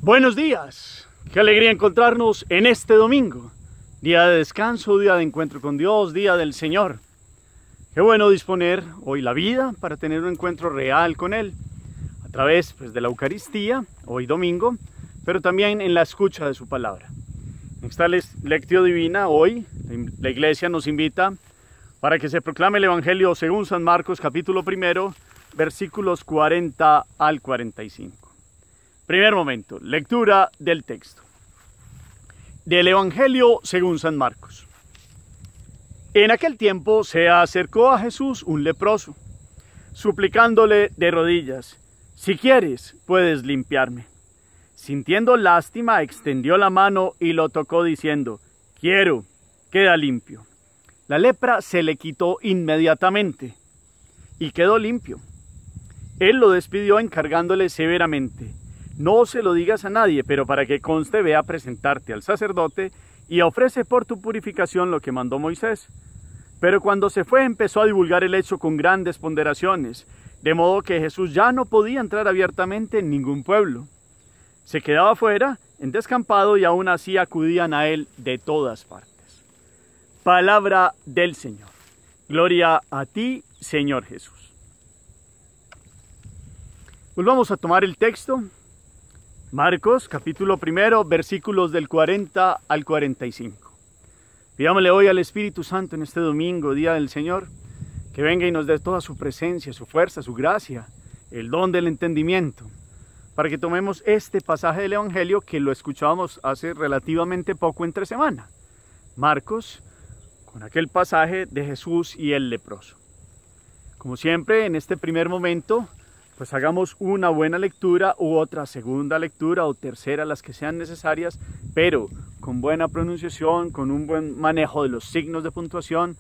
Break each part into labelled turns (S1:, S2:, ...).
S1: Buenos días, qué alegría encontrarnos en este domingo, día de descanso, día de encuentro con Dios, día del Señor. Qué bueno disponer hoy la vida para tener un encuentro real con Él, a través de la Eucaristía, hoy domingo, pero también en la escucha de su palabra. En esta lectio divina, hoy, la Iglesia nos invita para que se proclame el Evangelio según San Marcos, capítulo 1, versículos 40 al 45. Primer momento, lectura del texto. Del Evangelio según San Marcos. En aquel tiempo se acercó a Jesús un leproso, suplicándole de rodillas: «Si quieres, puedes limpiarme». Sintiendo lástima, extendió la mano y lo tocó diciendo: «Quiero, queda limpio». La lepra se le quitó inmediatamente y quedó limpio. Él lo despidió encargándole severamente: «No se lo digas a nadie, pero para que conste, ve a presentarte al sacerdote y ofrece por tu purificación lo que mandó Moisés». Pero cuando se fue empezó a divulgar el hecho con grandes ponderaciones, de modo que Jesús ya no podía entrar abiertamente en ningún pueblo. Se quedaba fuera, en descampado, y aún así acudían a él de todas partes. Palabra del Señor. Gloria a ti, Señor Jesús. Volvamos a tomar el texto. Marcos, capítulo 1, versículos del 40 al 45. Pidámosle hoy al Espíritu Santo en este domingo, día del Señor, que venga y nos dé toda su presencia, su fuerza, su gracia, el don del entendimiento, para que tomemos este pasaje del Evangelio que lo escuchábamos hace relativamente poco entre semana. Marcos, con aquel pasaje de Jesús y el leproso. Como siempre, en este primer momento, pues hagamos una buena lectura u otra segunda lectura o tercera, las que sean necesarias, pero con buena pronunciación, con un buen manejo de los signos de puntuación,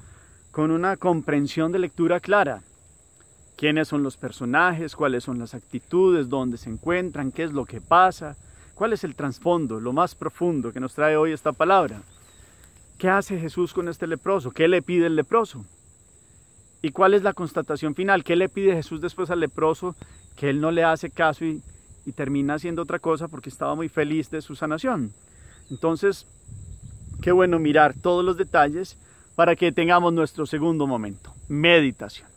S1: con una comprensión de lectura clara. ¿Quiénes son los personajes? ¿Cuáles son las actitudes? ¿Dónde se encuentran? ¿Qué es lo que pasa? ¿Cuál es el trasfondo, lo más profundo que nos trae hoy esta palabra? ¿Qué hace Jesús con este leproso? ¿Qué le pide el leproso? ¿Y cuál es la constatación final? ¿Qué le pide Jesús después al leproso? Que él no le hace caso y termina haciendo otra cosa porque estaba muy feliz de su sanación. Entonces, qué bueno mirar todos los detalles para que tengamos nuestro segundo momento, meditación.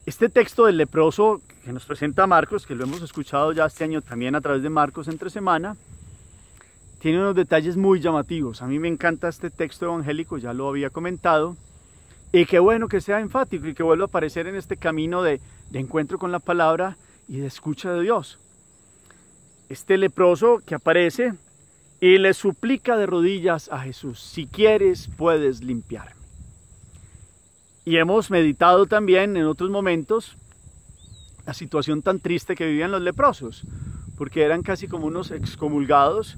S1: Este texto del leproso que nos presenta Marcos, que lo hemos escuchado ya este año también a través de Marcos entre semana, tiene unos detalles muy llamativos. A mí me encanta este texto evangélico, ya lo había comentado. Y qué bueno que sea enfático y que vuelva a aparecer en este camino de encuentro con la palabra y de escucha de Dios. Este leproso que aparece y le suplica de rodillas a Jesús: «Si quieres, puedes limpiarme». Y hemos meditado también en otros momentos la situación tan triste que vivían los leprosos, porque eran casi como unos excomulgados.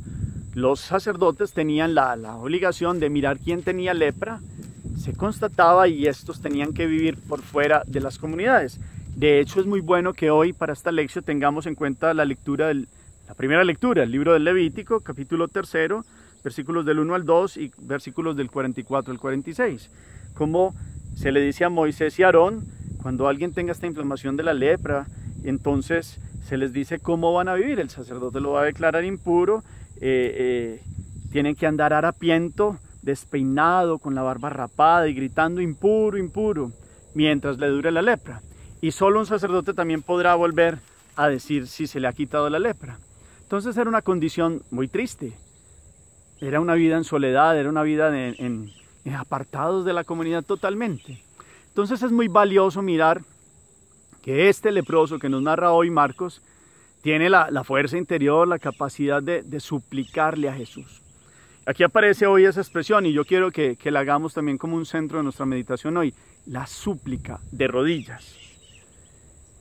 S1: Los sacerdotes tenían la obligación de mirar quién tenía lepra, se constataba y estos tenían que vivir por fuera de las comunidades. De hecho, es muy bueno que hoy para esta lección tengamos en cuenta la primera lectura, el libro del Levítico, capítulo 3, versículos del 1 al 2 y versículos del 44 al 46. Como se le dice a Moisés y Aarón, cuando alguien tenga esta inflamación de la lepra, entonces se les dice cómo van a vivir. El sacerdote lo va a declarar impuro, tienen que andar harapiento, despeinado, con la barba rapada y gritando: «Impuro, impuro», mientras le dure la lepra. Y solo un sacerdote también podrá volver a decir si se le ha quitado la lepra. Entonces era una condición muy triste. Era una vida en soledad, era una vida en apartados de la comunidad totalmente. Entonces es muy valioso mirar que este leproso que nos narra hoy Marcos tiene la fuerza interior, la capacidad de suplicarle a Jesús. Aquí aparece hoy esa expresión y yo quiero que la hagamos también como un centro de nuestra meditación hoy: la súplica de rodillas.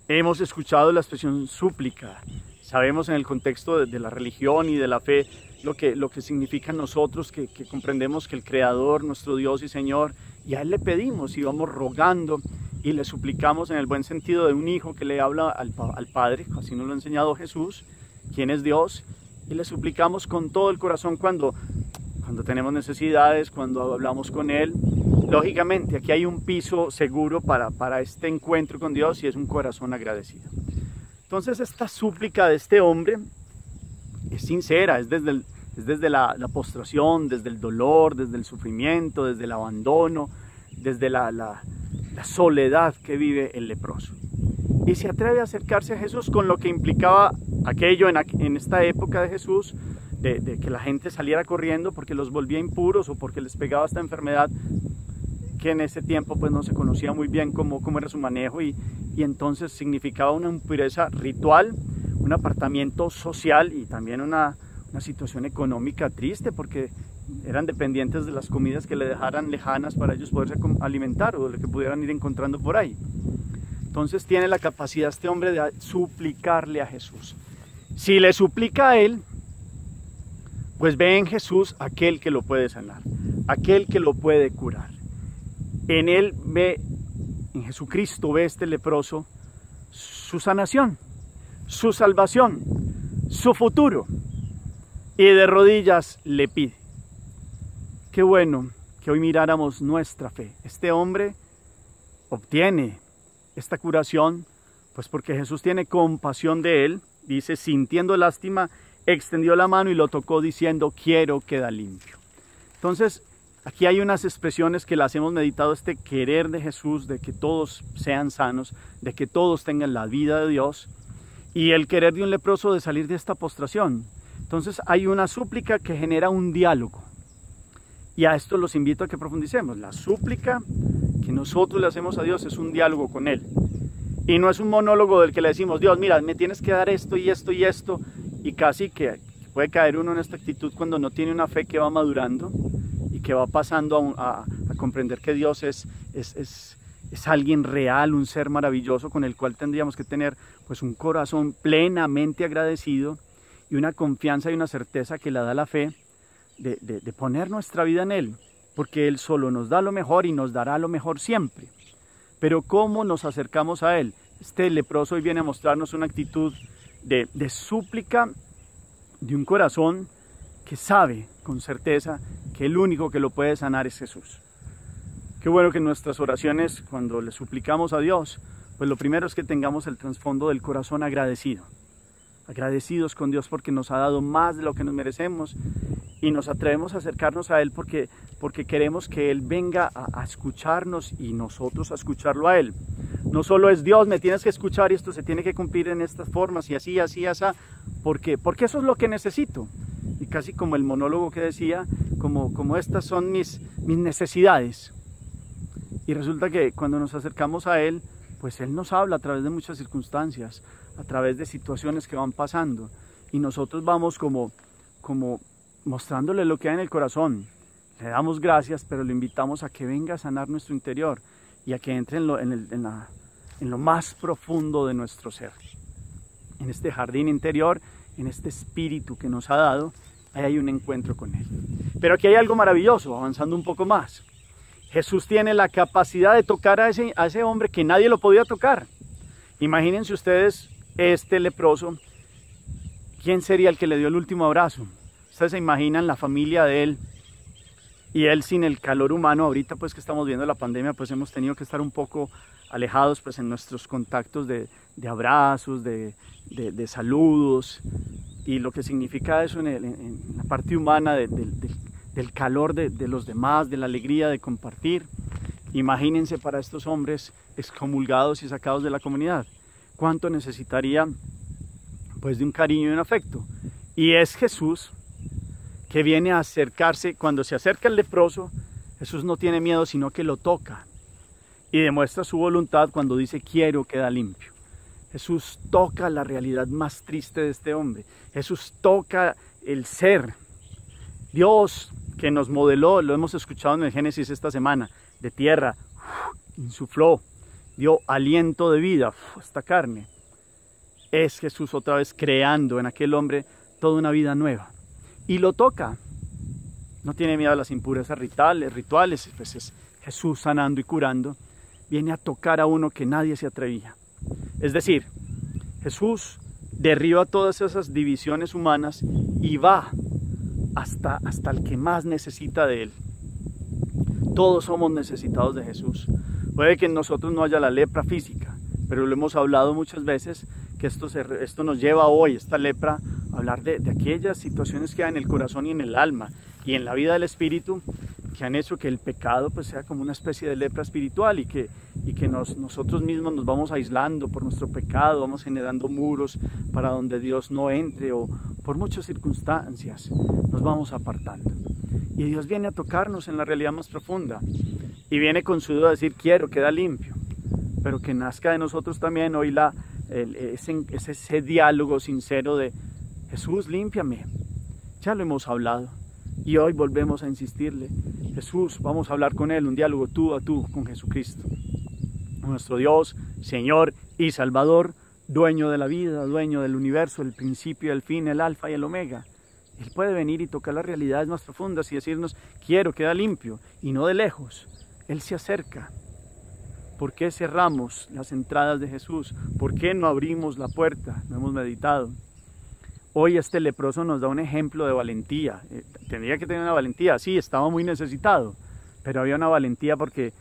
S1: Hemos escuchado la expresión súplica, sabemos en el contexto de la religión y de la fe lo que significa nosotros, que comprendemos que el Creador, nuestro Dios y Señor, y a Él le pedimos y vamos rogando y le suplicamos en el buen sentido de un hijo que le habla al Padre, así nos lo ha enseñado Jesús, quien es Dios, y le suplicamos con todo el corazón cuando tenemos necesidades, cuando hablamos con Él. Lógicamente, aquí hay un piso seguro para este encuentro con Dios y es un corazón agradecido. Entonces, esta súplica de este hombre es sincera, es desde la postración, desde el dolor, desde el sufrimiento, desde el abandono, desde la soledad que vive el leproso. Y se atreve a acercarse a Jesús con lo que implicaba aquello en esta época de Jesús, de que la gente saliera corriendo porque los volvía impuros o porque les pegaba esta enfermedad que en ese tiempo pues no se conocía muy bien cómo era su manejo, y entonces significaba una impureza ritual, un apartamiento social y también una situación económica triste, porque eran dependientes de las comidas que le dejaran lejanas para ellos poderse alimentar o de lo que pudieran ir encontrando por ahí. Entonces tiene la capacidad este hombre de suplicarle a Jesús. Si le suplica a él, pues ve en Jesús aquel que lo puede sanar, aquel que lo puede curar. En él ve, en Jesucristo ve este leproso su sanación, su salvación, su futuro, y de rodillas le pide. Qué bueno que hoy miráramos nuestra fe. Este hombre obtiene esta curación pues porque Jesús tiene compasión de él. Dice, sintiendo lástima, extendió la mano y lo tocó diciendo, quiero, queda limpio. Entonces, aquí hay unas expresiones que las hemos meditado, este querer de Jesús, de que todos sean sanos, de que todos tengan la vida de Dios, y el querer de un leproso de salir de esta postración. Entonces hay una súplica que genera un diálogo, y a esto los invito a que profundicemos. La súplica que nosotros le hacemos a Dios es un diálogo con Él, y no es un monólogo del que le decimos, Dios, mira, me tienes que dar esto y esto y esto, y casi que puede caer uno en esta actitud cuando no tiene una fe que va madurando y que va pasando a comprender que Dios es alguien real, un ser maravilloso con el cual tendríamos que tener pues un corazón plenamente agradecido y una confianza y una certeza que la da la fe de poner nuestra vida en Él, porque Él solo nos da lo mejor y nos dará lo mejor siempre. Pero ¿cómo nos acercamos a Él? Este leproso hoy viene a mostrarnos una actitud de súplica de un corazón que sabe con certeza que el único que lo puede sanar es Jesús. Qué bueno que en nuestras oraciones, cuando le suplicamos a Dios, pues lo primero es que tengamos el trasfondo del corazón agradecido. Agradecidos con Dios porque nos ha dado más de lo que nos merecemos, y nos atrevemos a acercarnos a Él porque queremos que Él venga a escucharnos y nosotros a escucharlo a Él. No solo es Dios, me tienes que escuchar y esto se tiene que cumplir en estas formas y así, así, así, porque eso es lo que necesito. Y casi como el monólogo que decía, como estas son mis necesidades. Y resulta que cuando nos acercamos a Él, pues Él nos habla a través de muchas circunstancias, a través de situaciones que van pasando, y nosotros vamos como mostrándole lo que hay en el corazón. Le damos gracias, pero le invitamos a que venga a sanar nuestro interior y a que entre en lo más profundo de nuestro ser. En este jardín interior, en este espíritu que nos ha dado, ahí hay un encuentro con Él. Pero aquí hay algo maravilloso, avanzando un poco más. Jesús tiene la capacidad de tocar a ese hombre que nadie lo podía tocar. Imagínense ustedes este leproso, ¿quién sería el que le dio el último abrazo? Ustedes se imaginan la familia de él, y él sin el calor humano. Ahorita pues que estamos viendo la pandemia, pues hemos tenido que estar un poco alejados pues en nuestros contactos de abrazos, de saludos, y lo que significa eso en la parte humana del calor de los demás, de la alegría de compartir. Imagínense para estos hombres excomulgados y sacados de la comunidad, cuánto necesitaría pues de un cariño y un afecto. Y es Jesús que viene a acercarse. Cuando se acerca el leproso, Jesús no tiene miedo, sino que lo toca y demuestra su voluntad cuando dice quiero, queda limpio. Jesús toca la realidad más triste de este hombre. Jesús toca el ser. Dios que nos modeló, lo hemos escuchado en el Génesis esta semana, de tierra, insufló, dio aliento de vida a esta carne. Es Jesús otra vez creando en aquel hombre toda una vida nueva. Y lo toca. No tiene miedo a las impurezas rituales, pues es Jesús sanando y curando. Viene a tocar a uno que nadie se atrevía. Es decir, Jesús derriba todas esas divisiones humanas y va hasta el que más necesita de Él. Todos somos necesitados de Jesús. Puede que en nosotros no haya la lepra física, pero lo hemos hablado muchas veces, que esto nos lleva hoy, esta lepra, hablar de aquellas situaciones que hay en el corazón y en el alma y en la vida del espíritu, que han hecho que el pecado pues sea como una especie de lepra espiritual y que nosotros mismos nos vamos aislando por nuestro pecado, vamos generando muros para donde Dios no entre, o por muchas circunstancias nos vamos apartando. Y Dios viene a tocarnos en la realidad más profunda y viene con su dedo a decir: quiero, queda limpio, pero que nazca de nosotros también hoy ese diálogo sincero de: Jesús, límpiame. Ya lo hemos hablado y hoy volvemos a insistirle: Jesús, vamos a hablar con Él, un diálogo tú a tú con Jesucristo, nuestro Dios, Señor y Salvador, dueño de la vida, dueño del universo, el principio y el fin, el alfa y el omega. Él puede venir y tocar las realidades más profundas y decirnos: quiero, queda limpio, y no de lejos. Él se acerca. ¿Por qué cerramos las entradas de Jesús? ¿Por qué no abrimos la puerta? Lo hemos meditado. Hoy este leproso nos da un ejemplo de valentía. Tendría que tener una valentía, sí, estaba muy necesitado, pero había una valentía porque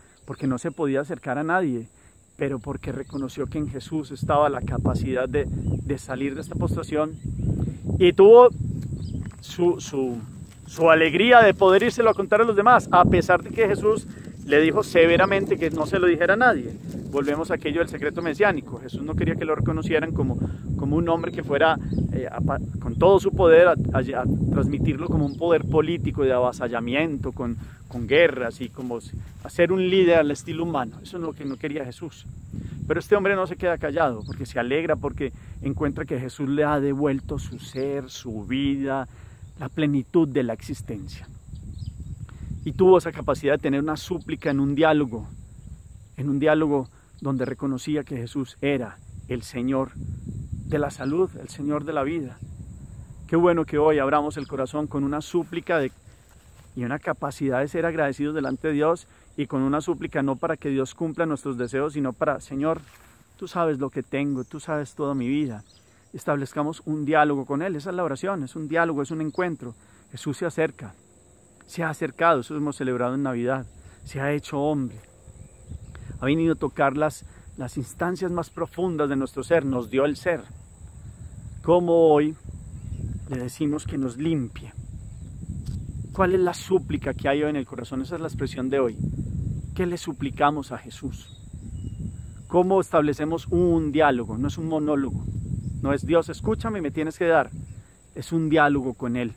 S1: no se podía acercar a nadie, pero porque reconoció que en Jesús estaba la capacidad de salir de esta postración, y tuvo su alegría de poder írselo a contar a los demás, a pesar de que Jesús le dijo severamente que no se lo dijera a nadie. Volvemos a aquello del secreto mesiánico. Jesús no quería que lo reconocieran como un hombre que fuera con todo su poder a transmitirlo como un poder político de avasallamiento, con guerras y como hacer un líder al estilo humano. Eso es lo que no quería Jesús. Pero este hombre no se queda callado, porque se alegra, porque encuentra que Jesús le ha devuelto su ser, su vida, la plenitud de la existencia. Y tuvo esa capacidad de tener una súplica en un diálogo donde reconocía que Jesús era el Señor de la salud, el Señor de la vida. Qué bueno que hoy abramos el corazón con una súplica y una capacidad de ser agradecidos delante de Dios, y con una súplica no para que Dios cumpla nuestros deseos, sino para: Señor, tú sabes lo que tengo, tú sabes toda mi vida. Establezcamos un diálogo con Él. Esa es la oración, es un diálogo, es un encuentro. Jesús se acerca, se ha acercado, eso hemos celebrado en Navidad, se ha hecho hombre. Ha venido a tocar las instancias más profundas de nuestro ser, nos dio el ser. ¿Cómo hoy le decimos que nos limpie? ¿Cuál es la súplica que hay hoy en el corazón? Esa es la expresión de hoy. ¿Qué le suplicamos a Jesús? ¿Cómo establecemos un diálogo? No es un monólogo. No es: Dios, escúchame y me tienes que dar. Es un diálogo con Él,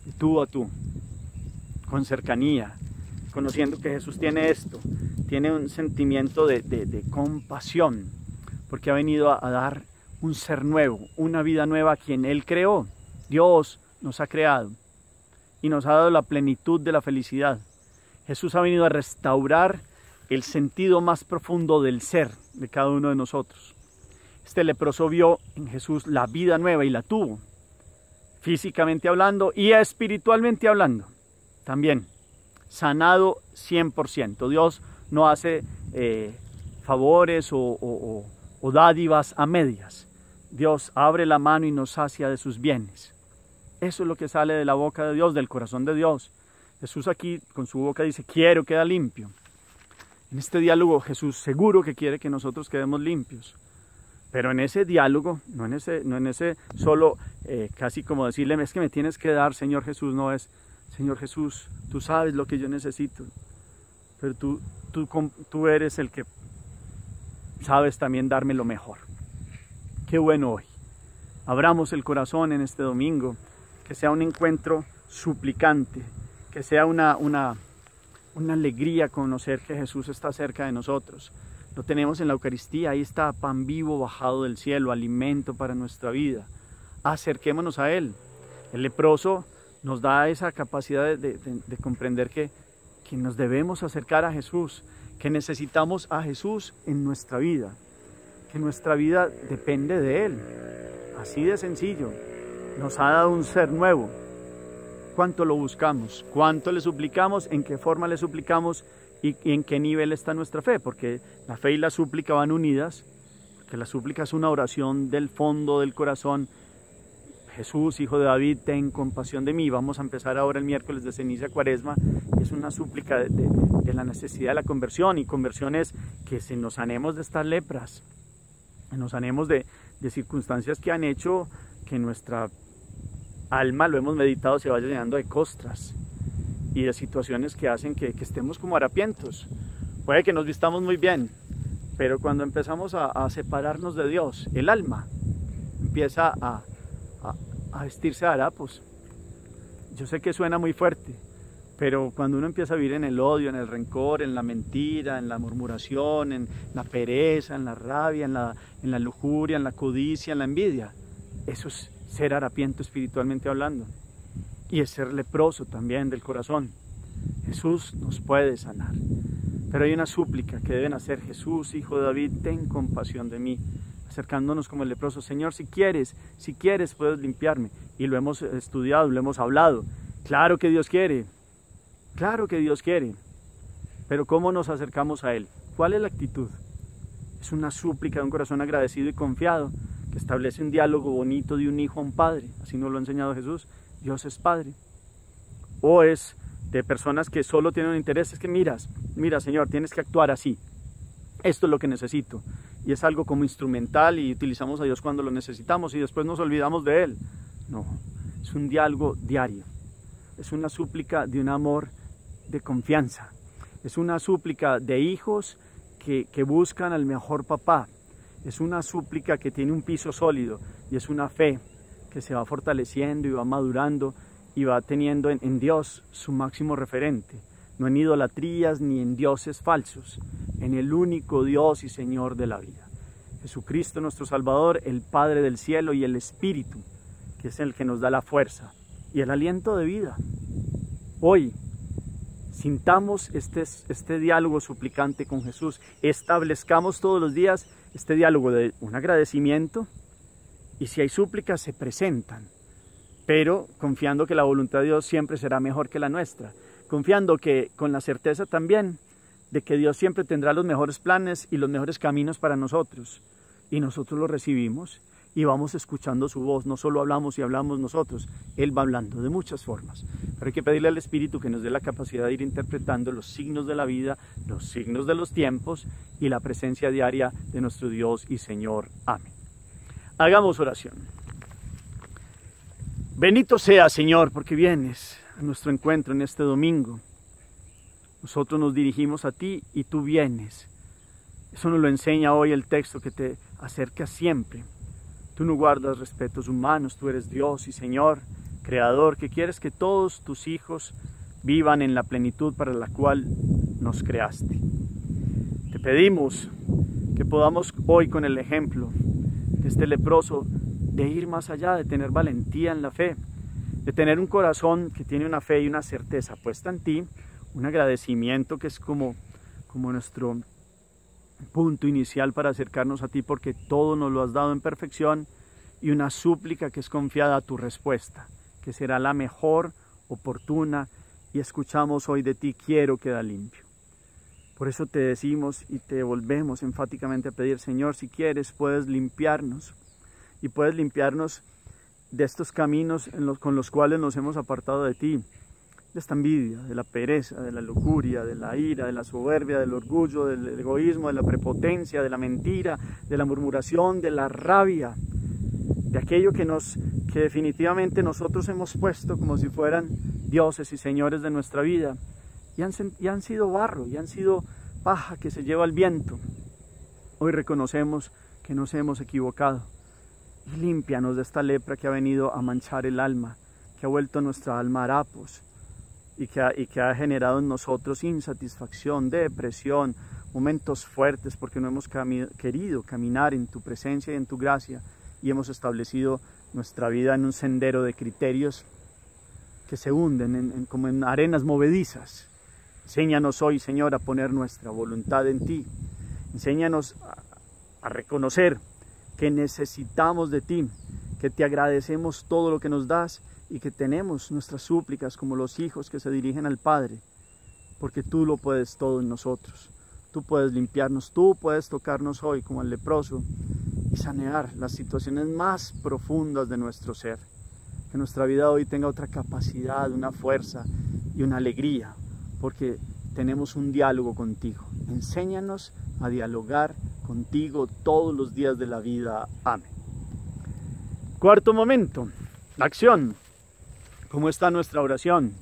S1: de tú a tú, con cercanía, conociendo que Jesús tiene esto, tiene un sentimiento de compasión, porque ha venido a dar un ser nuevo, una vida nueva a quien Él creó. Dios nos ha creado y nos ha dado la plenitud de la felicidad. Jesús ha venido a restaurar el sentido más profundo del ser de cada uno de nosotros. Este leproso vio en Jesús la vida nueva y la tuvo, físicamente hablando y espiritualmente hablando también, sanado 100%. Dios no hace favores o dádivas a medias. Dios abre la mano y nos sacia de sus bienes. Eso es lo que sale de la boca de Dios, del corazón de Dios. Jesús aquí con su boca dice: quiero, queda limpio. En este diálogo Jesús seguro que quiere que nosotros quedemos limpios. Pero en ese diálogo, no en ese solo casi como decirle: es que me tienes que dar, Señor Jesús. No es: Señor Jesús, tú sabes lo que yo necesito, pero tú eres el que sabes también darme lo mejor. Qué bueno hoy. Abramos el corazón en este domingo, que sea un encuentro suplicante, que sea una alegría conocer que Jesús está cerca de nosotros. Lo tenemos en la Eucaristía, ahí está pan vivo bajado del cielo, alimento para nuestra vida. Acerquémonos a Él. El leproso nos da esa capacidad de comprender que nos debemos acercar a Jesús, que necesitamos a Jesús en nuestra vida, que nuestra vida depende de Él. Así de sencillo. Nos ha dado un ser nuevo. ¿Cuánto lo buscamos? ¿Cuánto le suplicamos? ¿En qué forma le suplicamos? ¿Y en qué nivel está nuestra fe? Porque la fe y la súplica van unidas, porque la súplica es una oración del fondo del corazón. Jesús, Hijo de David, ten compasión de mí. Vamos a empezar ahora el miércoles de ceniza Cuaresma. Es una súplica de la necesidad de la conversión, y conversión es que se nos sanemos de estas lepras, que nos sanemos de circunstancias que han hecho que nuestra alma, lo hemos meditado, se vaya llenando de costras y de situaciones que hacen que estemos como harapientos. Puede que nos vistamos muy bien, pero cuando empezamos a separarnos de Dios, el alma empieza a vestirse de harapos. Yo sé que suena muy fuerte, pero cuando uno empieza a vivir en el odio, en el rencor, en la mentira, en la murmuración, en la pereza, en la rabia, en la lujuria, en la codicia, en la envidia, eso es ser harapiento espiritualmente hablando. Y es ser leproso también del corazón. Jesús nos puede sanar. Pero hay una súplica que deben hacer: Jesús, Hijo de David, ten compasión de mí. Acercándonos como el leproso: Señor, si quieres puedes limpiarme. Y lo hemos estudiado, lo hemos hablado. Claro que Dios quiere. Claro que Dios quiere. Pero ¿cómo nos acercamos a Él? ¿Cuál es la actitud? Es una súplica de un corazón agradecido y confiado, que establece un diálogo bonito de un hijo a un padre. Así nos lo ha enseñado Jesús. Dios es Padre. O es de personas que solo tienen un interés. Es que mira Señor, tienes que actuar así. Esto es lo que necesito. Y es algo como instrumental y utilizamos a Dios cuando lo necesitamos y después nos olvidamos de Él. No, es un diálogo diario. Es una súplica de un amor de confianza. Es una súplica de hijos que buscan al mejor papá. Es una súplica que tiene un piso sólido y es una fe que se va fortaleciendo y va madurando y va teniendo en Dios su máximo referente. No en idolatrías ni en dioses falsos, en el único Dios y Señor de la vida. Jesucristo nuestro Salvador, el Padre del cielo y el Espíritu, que es el que nos da la fuerza y el aliento de vida. Hoy sintamos este diálogo suplicante con Jesús, establezcamos todos los días este diálogo de un agradecimiento, y si hay súplicas se presentan, pero confiando que la voluntad de Dios siempre será mejor que la nuestra, confiando que con la certeza también de que Dios siempre tendrá los mejores planes y los mejores caminos para nosotros, y nosotros los recibimos y vamos escuchando su voz. No solo hablamos y hablamos nosotros, Él va hablando de muchas formas, pero hay que pedirle al Espíritu que nos dé la capacidad de ir interpretando los signos de la vida, los signos de los tiempos y la presencia diaria de nuestro Dios y Señor. Amén. Hagamos oración. Bendito sea, Señor, porque vienes a nuestro encuentro en este domingo. Nosotros nos dirigimos a ti y tú vienes. Eso nos lo enseña hoy el texto, que te acercas siempre. Tú no guardas respetos humanos, tú eres Dios y Señor, Creador, que quieres que todos tus hijos vivan en la plenitud para la cual nos creaste. Te pedimos que podamos hoy, con el ejemplo de este leproso, de ir más allá, de tener valentía en la fe, de tener un corazón que tiene una fe y una certeza puesta en ti, un agradecimiento que es como nuestro punto inicial para acercarnos a ti, porque todo nos lo has dado en perfección, y una súplica que es confiada a tu respuesta, que será la mejor, oportuna, y escuchamos hoy de ti: quiero quedar limpio. Por eso te decimos y te volvemos enfáticamente a pedir: Señor, si quieres puedes limpiarnos, y puedes limpiarnos de estos caminos con los cuales nos hemos apartado de ti, de esta envidia, de la pereza, de la lujuria, de la ira, de la soberbia, del orgullo, del egoísmo, de la prepotencia, de la mentira, de la murmuración, de la rabia, de aquello que definitivamente nosotros hemos puesto como si fueran dioses y señores de nuestra vida, y han sido barro, y han sido paja que se lleva el viento. Hoy reconocemos que nos hemos equivocado, y límpianos de esta lepra que ha venido a manchar el alma, que ha vuelto nuestra alma harapos, y que ha generado en nosotros insatisfacción, depresión, momentos fuertes porque no hemos querido caminar en tu presencia y en tu gracia, y hemos establecido nuestra vida en un sendero de criterios que se hunden como en arenas movedizas. Enséñanos hoy, Señor, a poner nuestra voluntad en ti. Enséñanos a reconocer que necesitamos de ti, que te agradecemos todo lo que nos das, y que tenemos nuestras súplicas como los hijos que se dirigen al Padre, porque tú lo puedes todo en nosotros. Tú puedes limpiarnos, tú puedes tocarnos hoy como el leproso y sanear las situaciones más profundas de nuestro ser. Que nuestra vida hoy tenga otra capacidad, una fuerza y una alegría, porque tenemos un diálogo contigo. Enséñanos a dialogar contigo todos los días de la vida. Amén. Cuarto momento, la acción. ¿Cómo está nuestra oración?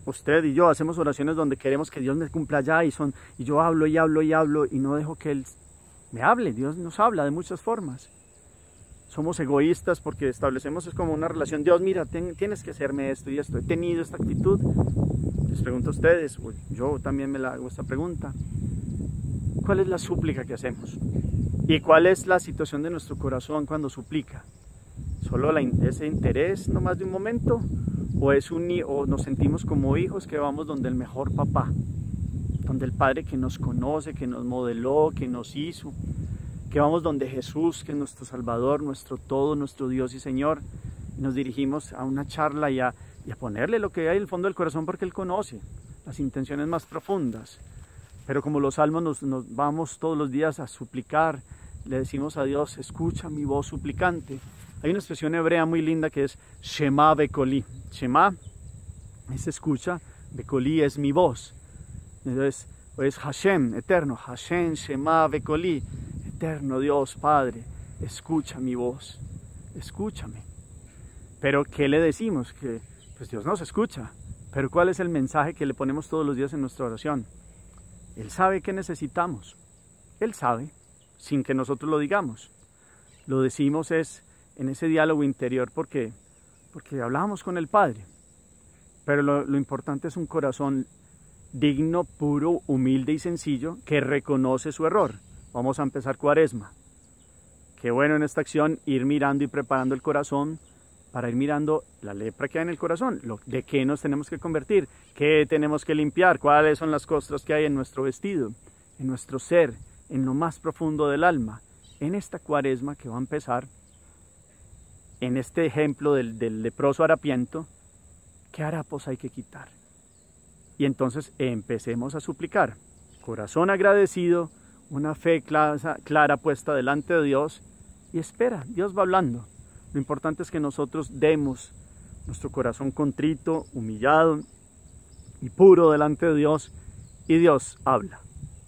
S1: Usted y yo hacemos oraciones donde queremos que Dios me cumpla ya y yo hablo y hablo y hablo y no dejo que Él me hable. Dios nos habla de muchas formas. Somos egoístas porque establecemos es como una relación. Dios, mira, tienes que hacerme esto y esto. He tenido esta actitud. Les pregunto a ustedes, yo también me la hago esta pregunta. ¿Cuál es la súplica que hacemos? ¿Y cuál es la situación de nuestro corazón cuando suplica? ¿Solo ese interés nomás de un momento? ¿O nos sentimos como hijos que vamos donde el mejor papá? Donde el Padre que nos conoce, que nos modeló, que nos hizo. Que vamos donde Jesús, que es nuestro Salvador, nuestro todo, nuestro Dios y Señor. Y nos dirigimos a una charla y a ponerle lo que hay en el fondo del corazón porque Él conoce las intenciones más profundas. Pero como los salmos nos vamos todos los días a suplicar, le decimos a Dios, escucha mi voz suplicante. Hay una expresión hebrea muy linda que es Shema Bekoli. Shema es escucha, Bekoli es mi voz. Entonces, es Hashem, eterno, Hashem, Shema Bekoli, eterno Dios, Padre, escucha mi voz, escúchame. Pero ¿qué le decimos? Que pues Dios nos escucha, pero ¿cuál es el mensaje que le ponemos todos los días en nuestra oración? Él sabe qué necesitamos, Él sabe, sin que nosotros lo digamos. Lo decimos en ese diálogo interior porque hablamos con el Padre. Pero lo importante es un corazón digno, puro, humilde y sencillo que reconoce su error. Vamos a empezar Cuaresma. Qué bueno en esta acción ir mirando y preparando el corazón para ir mirando la lepra que hay en el corazón, de qué nos tenemos que convertir, qué tenemos que limpiar, cuáles son las costras que hay en nuestro vestido, en nuestro ser, en lo más profundo del alma. En esta Cuaresma que va a empezar, en este ejemplo del leproso harapiento, ¿qué harapos hay que quitar? Y entonces empecemos a suplicar, corazón agradecido, una fe clara puesta delante de Dios y espera, Dios va hablando. Lo importante es que nosotros demos nuestro corazón contrito, humillado y puro delante de Dios y Dios habla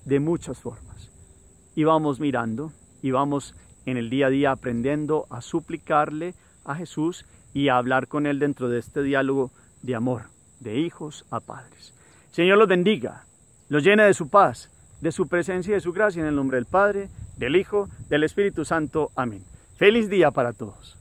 S1: de muchas formas. Y vamos mirando y vamos en el día a día aprendiendo a suplicarle a Jesús y a hablar con Él dentro de este diálogo de amor, de hijos a padres. Señor los bendiga, los llene de su paz, de su presencia y de su gracia en el nombre del Padre, del Hijo, del Espíritu Santo. Amén. Feliz día para todos.